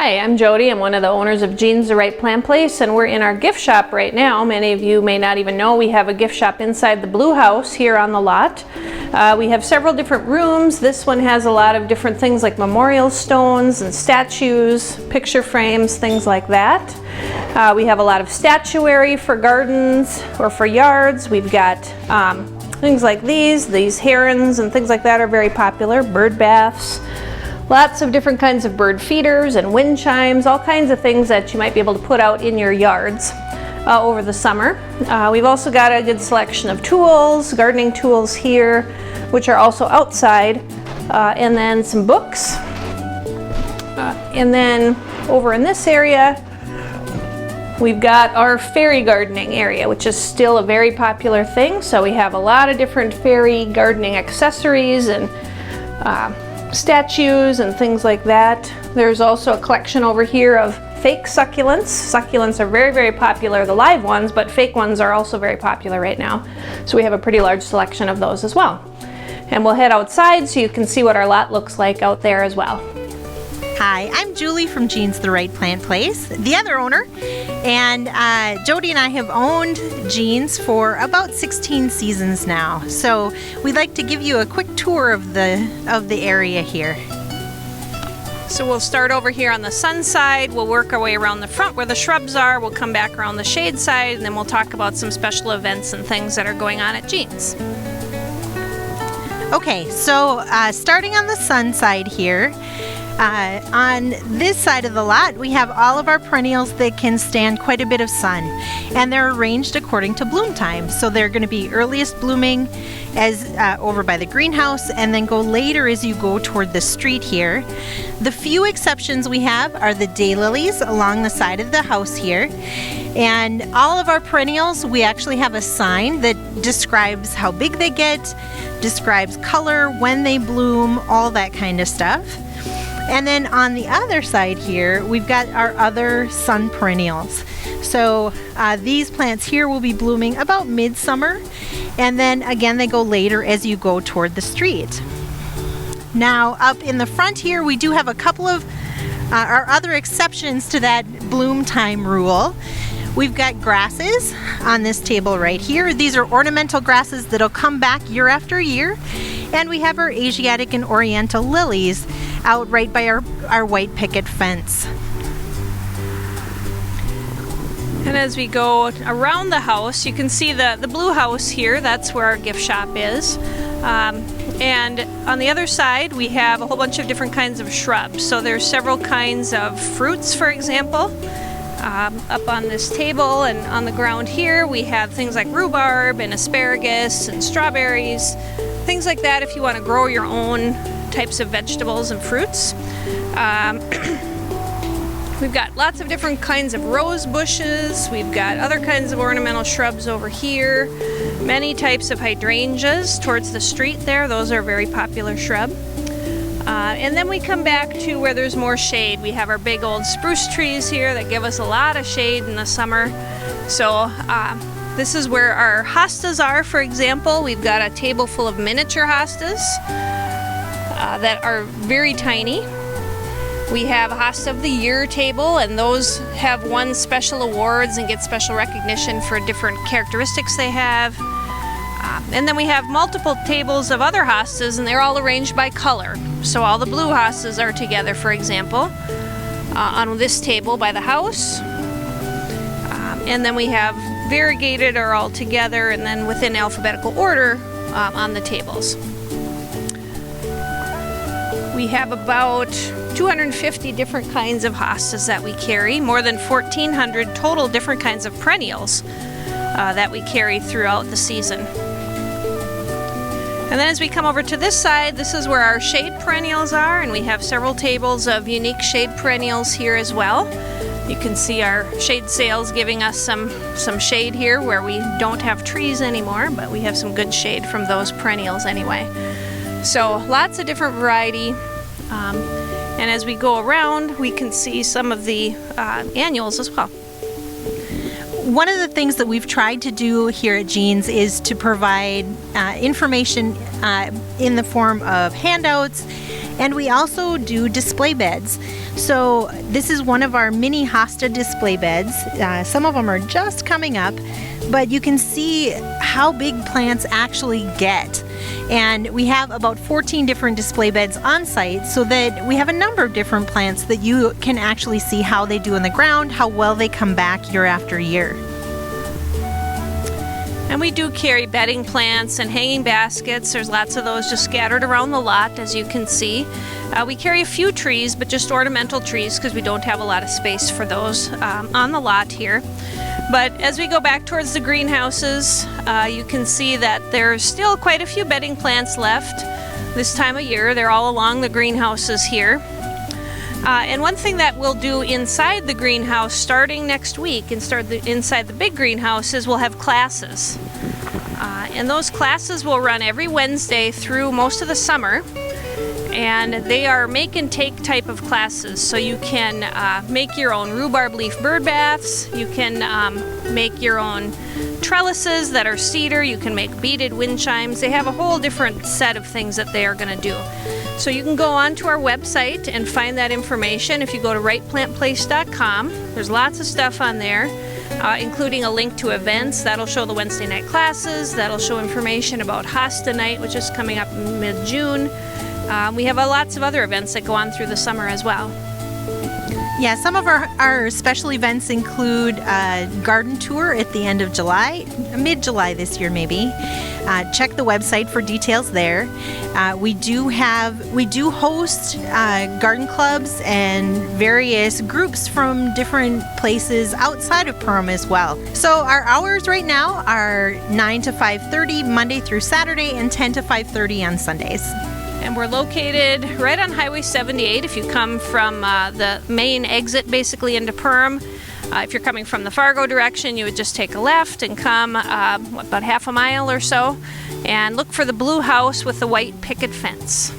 Hi, I'm Jody. I'm one of the owners of Jean's The Right Plant Place, and we're in our gift shop right now. Many of you may not even know we have a gift shop inside the blue house here on the lot. We have several different rooms. This one has a lot of different things like memorial stones and statues, picture frames, things like that. We have a lot of statuary for gardens or for yards. We've got things like these herons and things like that are very popular, bird baths. Lots of different kinds of bird feeders and wind chimes, all kinds of things that you might be able to put out in your yards over the summer. We've also got a good selection of tools, gardening tools here, which are also outside, and then some books. And then over in this area, we've got our fairy gardening area, which is still a very popular thing. So we have a lot of different fairy gardening accessories and statues and things like that. There's also a collection over here of fake succulents. Succulents are very, very popular, the live ones, but fake ones are also very popular right now. So we have a pretty large selection of those as well. And we'll head outside so you can see what our lot looks like out there as well. Hi, I'm Julie from Jean's The Right Plant Place, the other owner, and Jody and I have owned Jean's for about 16 seasons now. So we'd like to give you a quick tour of the area here. So we'll start over here on the sun side, we'll work our way around the front where the shrubs are, we'll come back around the shade side, and then we'll talk about some special events and things that are going on at Jean's. Okay, so starting on the sun side here, on this side of the lot, we have all of our perennials that can stand quite a bit of sun, and they're arranged according to bloom time. So they're going to be earliest blooming as over by the greenhouse, and then go later as you go toward the street here. The few exceptions we have are the daylilies along the side of the house here, and all of our perennials, we actually have a sign that describes how big they get, describes color, when they bloom, all that kind of stuff. And then on the other side here, we've got our other sun perennials. So these plants here will be blooming about midsummer, and then again they go later as you go toward the street. Now up in the front here, we do have a couple of our other exceptions to that bloom time rule. We've got grasses on this table right here. These are ornamental grasses that'll come back year after year. And we have our Asiatic and Oriental lilies out right by our white picket fence. And as we go around the house, you can see the blue house here. That's where our gift shop is. And on the other side, we have a whole bunch of different kinds of shrubs. So there's several kinds of fruits, for example. Up on this table and on the ground here, we have things like rhubarb and asparagus and strawberries, things like that if you want to grow your own types of vegetables and fruits. We've got lots of different kinds of rose bushes. We've got other kinds of ornamental shrubs over here. Many types of hydrangeas towards the street there. Those are a very popular shrub. And then we come back to where there's more shade. We have our big old spruce trees here that give us a lot of shade in the summer. So this is where our hostas are, for example. We've got a table full of miniature hostas that are very tiny. We have a Hosta of the Year table, and those have won special awards and get special recognition for different characteristics they have. And then we have multiple tables of other hostas, and they're all arranged by color. So all the blue hostas are together, for example, on this table by the house. And then we have variegated are all together, and then within alphabetical order on the tables. We have about 250 different kinds of hostas that we carry, more than 1,400 total different kinds of perennials that we carry throughout the season. And then as we come over to this side, this is where our shade perennials are, and we have several tables of unique shade perennials here as well. You can see our shade sails giving us some shade here where we don't have trees anymore, but we have some good shade from those perennials anyway. So lots of different variety. And as we go around, we can see some of the annuals as well. One of the things that we've tried to do here at Jean's is to provide information in the form of handouts And we also do display beds. So this is one of our mini hosta display beds. Some of them are just coming up, but you can see how big plants actually get. And we have about 14 different display beds on site, so that we have a number of different plants that you can actually see how they do in the ground, how well they come back year after year. And we do carry bedding plants and hanging baskets. There's lots of those just scattered around the lot, as you can see. We carry a few trees, but just ornamental trees because we don't have a lot of space for those on the lot here. But as we go back towards the greenhouses, you can see that there's still quite a few bedding plants left this time of year. They're all along the greenhouses here. And one thing that we'll do inside the greenhouse starting next week, inside the big greenhouse, is we'll have classes. And those classes will run every Wednesday through most of the summer. And they are make and take type of classes. So you can make your own rhubarb leaf bird baths. You can make your own trellises that are cedar. You can make beaded wind chimes. They have a whole different set of things that they are going to do. So you can go on to our website and find that information. If you go to rightplantplace.com, there's lots of stuff on there, including a link to events. That'll show the Wednesday night classes. That'll show information about Hosta Night, which is coming up in mid-June. We have lots of other events that go on through the summer as well. Yeah, some of our special events include a garden tour at the end of July, mid-July this year maybe. Check the website for details there. We do host garden clubs and various groups from different places outside of Perham as well. So our hours right now are 9 to 5:30 Monday through Saturday and 10 to 5:30 on Sundays. And we're located right on Highway 78 if you come from the main exit basically into Perham. If you're coming from the Fargo direction, you would just take a left and come about half a mile or so and look for the blue house with the white picket fence.